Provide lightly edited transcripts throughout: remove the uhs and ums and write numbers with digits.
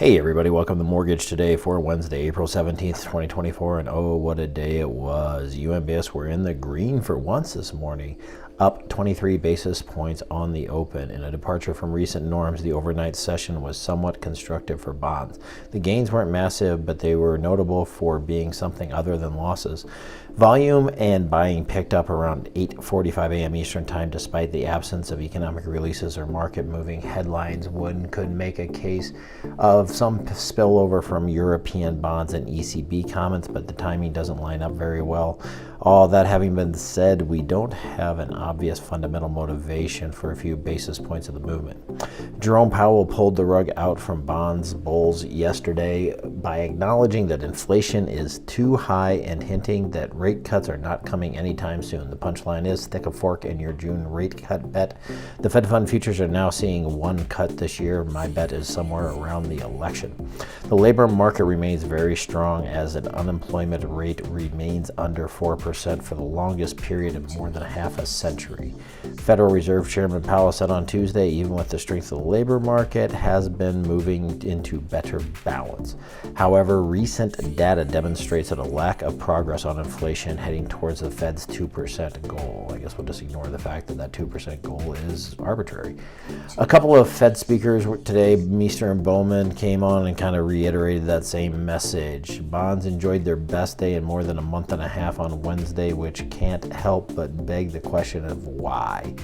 Hey everybody, welcome to Mortgage Today for Wednesday, April 17th, 2024, and oh, what a day it was. UMBS were in the green for once this morning, up 23 basis points on the open. In a departure from recent norms, the overnight session was somewhat constructive for bonds. The gains weren't massive, but they were notable for being something other than losses. Volume and buying picked up around 8:45 a.m. Eastern Time despite the absence of economic releases or market-moving headlines. One could make a case of some spillover from European bonds and ECB comments, but the timing doesn't line up very well. All that having been said, we don't have an obvious fundamental motivation for a few basis points of the movement. Jerome Powell pulled the rug out from bonds bulls yesterday by acknowledging that inflation is too high and hinting that rate cuts are not coming anytime soon. The punchline is stick a fork in your June rate cut bet. The Fed Fund futures are now seeing one cut this year. My bet is somewhere around the election. The labor market remains very strong as an unemployment rate remains under 4% for the longest period of more than half a century. Federal Reserve Chairman Powell said on Tuesday, even with the strength of the labor market, has been moving into better balance. However, recent data demonstrates that a lack of progress on inflation heading towards the Fed's 2% goal. I guess we'll just ignore the fact that that 2% goal is arbitrary. A couple of Fed speakers today, Meister and Bowman, came on and kind of reiterated that same message. Bonds enjoyed their best day in more than a month and a half on Wednesday, which can't help but beg the question of why.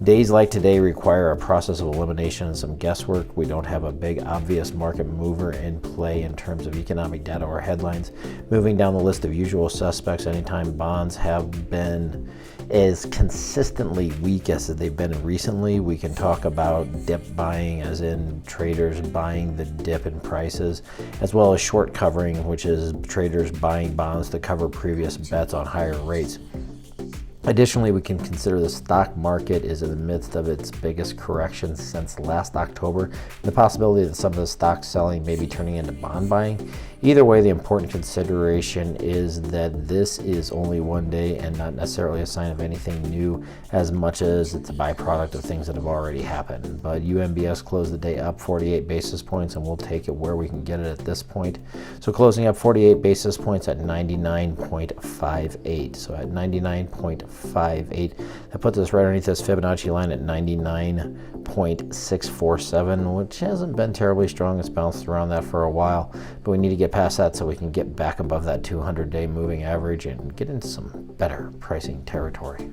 Days like today require a process of elimination and some guesswork. We don't have a big obvious market mover in play in terms of economic data or headlines. Moving down the list of usual suspects, anytime bonds have been as consistently weak as they've been recently, we can talk about dip buying, as in traders buying the dip in prices, as well as short covering, which is traders buying bonds to cover previous bets on higher rates. Additionally, we can consider the stock market is in the midst of its biggest correction since last October, and the possibility that some of the stock selling may be turning into bond buying. Either way, the important consideration is that this is only one day and not necessarily a sign of anything new as much as it's a byproduct of things that have already happened. But UMBS closed the day up 48 basis points, and we'll take it where we can get it at this point. So closing up 48 basis points at 99.58. So at 99.58, that puts us right underneath this Fibonacci line at 99.647, which hasn't been terribly strong. It's bounced around that for a while, but we need to get past that so we can get back above that 200-day moving average and get into some better pricing territory.